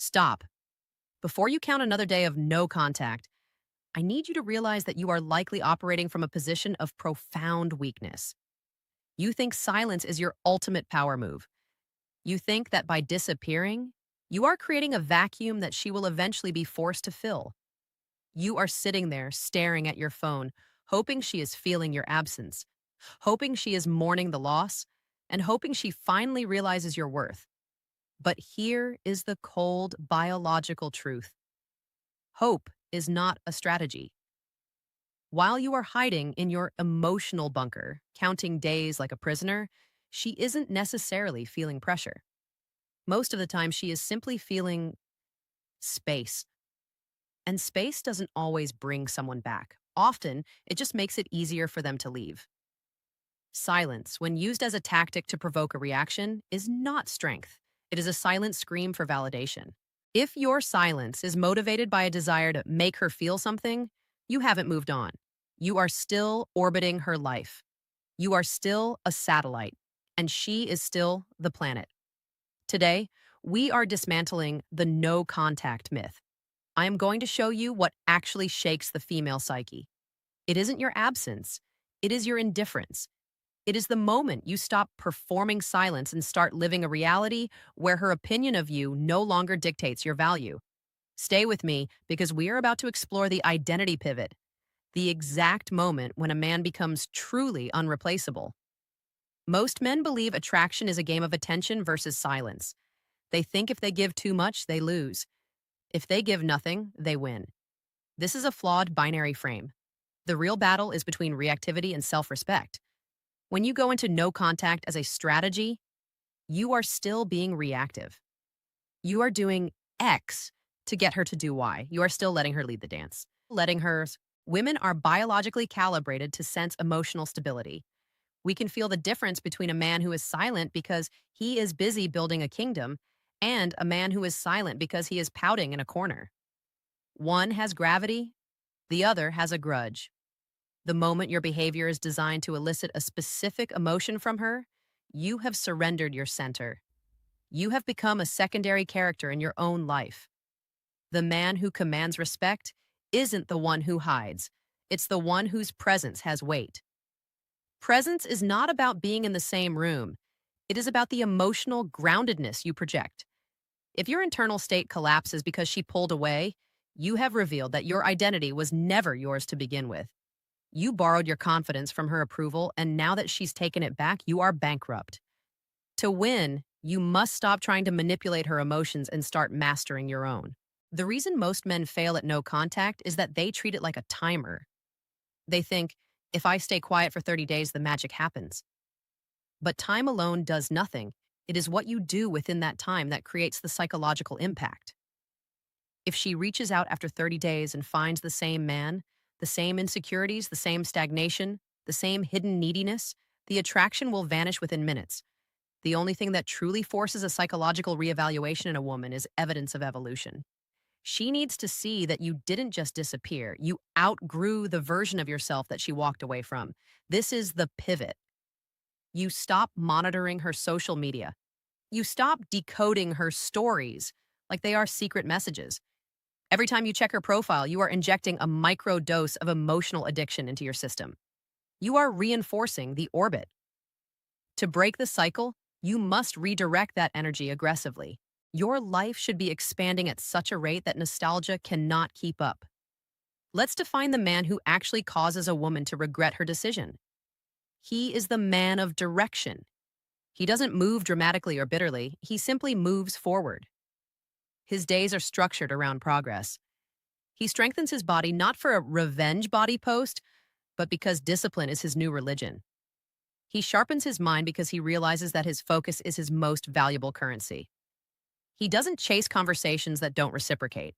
Stop. Before you count another day of no contact, I need you to realize that you are likely operating from a position of profound weakness. You think silence is your ultimate power move. You think that by disappearing, you are creating a vacuum that she will eventually be forced to fill. You are sitting there staring at your phone, hoping she is feeling your absence, hoping she is mourning the loss, and hoping she finally realizes your worth. But here is the cold biological truth. Hope is not a strategy. While you are hiding in your emotional bunker, counting days like a prisoner, she isn't necessarily feeling pressure. Most of the time, she is simply feeling space. And space doesn't always bring someone back. Often, it just makes it easier for them to leave. Silence, when used as a tactic to provoke a reaction, is not strength. It is a silent scream for validation. If your silence is motivated by a desire to make her feel something, you haven't moved on. You are still orbiting her life. You are still a satellite, and she is still the planet. Today, we are dismantling the no contact myth. I am going to show you what actually shakes the female psyche. It isn't your absence, it is your indifference. It is the moment you stop performing silence and start living a reality where her opinion of you no longer dictates your value. Stay with me because we are about to explore the identity pivot, the exact moment when a man becomes truly unreplaceable. Most men believe attraction is a game of attention versus silence. They think if they give too much, they lose. If they give nothing, they win. This is a flawed binary frame. The real battle is between reactivity and self-respect. When you go into no contact as a strategy, you are still being reactive. You are doing X to get her to do Y. You are still letting her lead the dance. Letting her. Women are biologically calibrated to sense emotional stability. We can feel the difference between a man who is silent because he is busy building a kingdom and a man who is silent because he is pouting in a corner. One has gravity, the other has a grudge. The moment your behavior is designed to elicit a specific emotion from her, you have surrendered your center. You have become a secondary character in your own life. The man who commands respect isn't the one who hides. It's the one whose presence has weight. Presence is not about being in the same room. It is about the emotional groundedness you project. If your internal state collapses because she pulled away, you have revealed that your identity was never yours to begin with. You borrowed your confidence from her approval, and now that she's taken it back, you are bankrupt. To win, you must stop trying to manipulate her emotions and start mastering your own. The reason most men fail at no contact is that they treat it like a timer. They think, if I stay quiet for 30 days, the magic happens. But time alone does nothing. It is what you do within that time that creates the psychological impact. If she reaches out after 30 days and finds the same man, the same insecurities, the same stagnation, the same hidden neediness, the attraction will vanish within minutes. The only thing that truly forces a psychological reevaluation in a woman is evidence of evolution. She needs to see that you didn't just disappear, you outgrew the version of yourself that she walked away from. This is the pivot. You stop monitoring her social media. You stop decoding her stories like they are secret messages. Every time you check her profile, you are injecting a micro dose of emotional addiction into your system. You are reinforcing the orbit. To break the cycle, you must redirect that energy aggressively. Your life should be expanding at such a rate that nostalgia cannot keep up. Let's define the man who actually causes a woman to regret her decision. He is the man of direction. He doesn't move dramatically or bitterly, he simply moves forward. His days are structured around progress. He strengthens his body not for a revenge body post, but because discipline is his new religion. He sharpens his mind because he realizes that his focus is his most valuable currency. He doesn't chase conversations that don't reciprocate.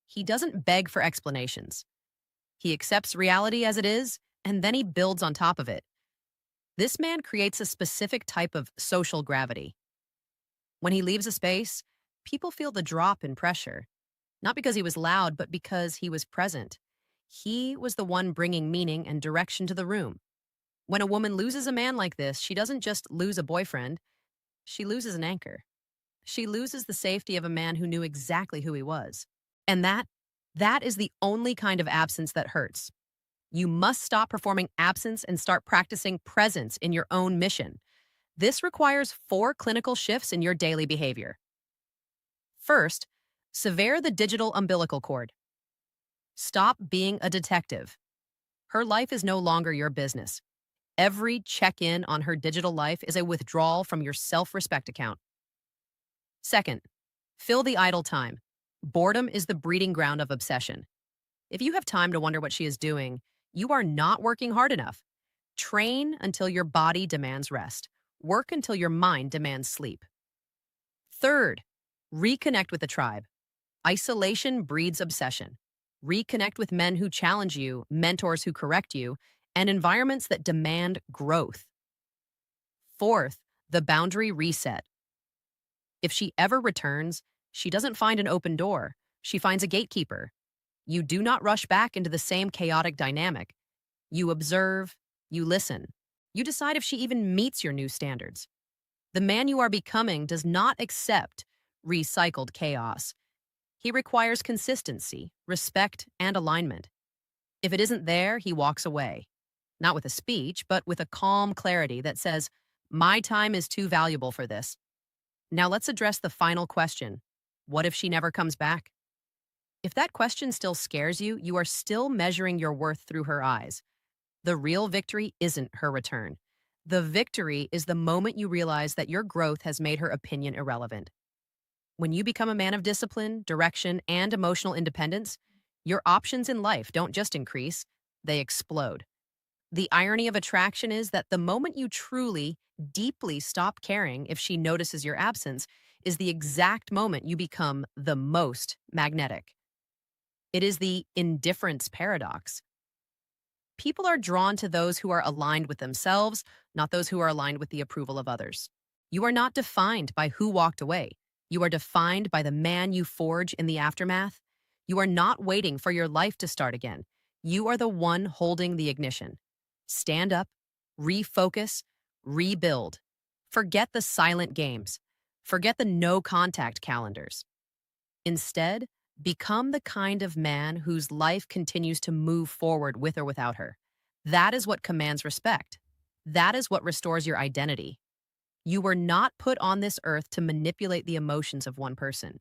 He doesn't beg for explanations. He accepts reality as it is, and then he builds on top of it. This man creates a specific type of social gravity. When he leaves a space, people feel the drop in pressure, not because he was loud, but because he was present. He was the one bringing meaning and direction to the room. When a woman loses a man like this, she doesn't just lose a boyfriend, she loses an anchor. She loses the safety of a man who knew exactly who he was. And that is the only kind of absence that hurts. You must stop performing absence and start practicing presence in your own mission. This requires 4 clinical shifts in your daily behavior. First, sever the digital umbilical cord. Stop being a detective. Her life is no longer your business. Every check in on her digital life is a withdrawal from your self respect account. Second, fill the idle time. Boredom is the breeding ground of obsession. If you have time to wonder what she is doing, you are not working hard enough. Train until your body demands rest. Work until your mind demands sleep. Third, reconnect with the tribe. Isolation breeds obsession. Reconnect with men who challenge you, mentors who correct you, and environments that demand growth. Fourth, the boundary reset. If she ever returns, she doesn't find an open door. She finds a gatekeeper. You do not rush back into the same chaotic dynamic. You observe, you listen. You decide if she even meets your new standards. The man you are becoming does not accept recycled chaos. He requires consistency, respect, and alignment. If it isn't there, he walks away. Not with a speech, but with a calm clarity that says, "My time is too valuable for this." Now let's address the final question. What if she never comes back? If that question still scares you, you are still measuring your worth through her eyes. The real victory isn't her return. The victory is the moment you realize that your growth has made her opinion irrelevant. When you become a man of discipline, direction, and emotional independence, your options in life don't just increase, they explode. The irony of attraction is that the moment you truly, deeply stop caring if she notices your absence is the exact moment you become the most magnetic. It is the indifference paradox. People are drawn to those who are aligned with themselves, not those who are aligned with the approval of others. You are not defined by who walked away. You are defined by the man you forge in the aftermath. You are not waiting for your life to start again. You are the one holding the ignition. Stand up, refocus, rebuild. Forget the silent games. Forget the no contact calendars. Instead, become the kind of man whose life continues to move forward with or without her. That is what commands respect. That is what restores your identity. You were not put on this earth to manipulate the emotions of one person.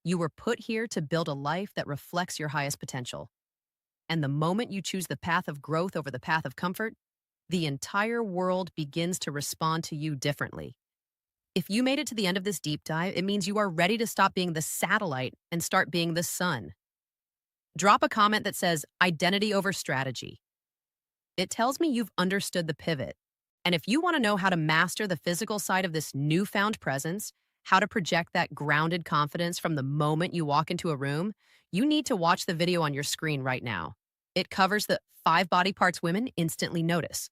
You were put here to build a life that reflects your highest potential. And the moment you choose the path of growth over the path of comfort, the entire world begins to respond to you differently. If you made it to the end of this deep dive, it means you are ready to stop being the satellite and start being the sun. Drop a comment that says identity over strategy. It tells me you've understood the pivot. And if you want to know how to master the physical side of this newfound presence, how to project that grounded confidence from the moment you walk into a room, you need to watch the video on your screen right now. It covers the 5 body parts women instantly notice.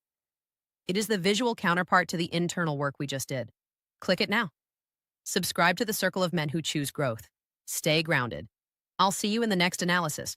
It is the visual counterpart to the internal work we just did. Click it now. Subscribe to the Circle of Men Who Choose Growth. Stay grounded. I'll see you in the next analysis.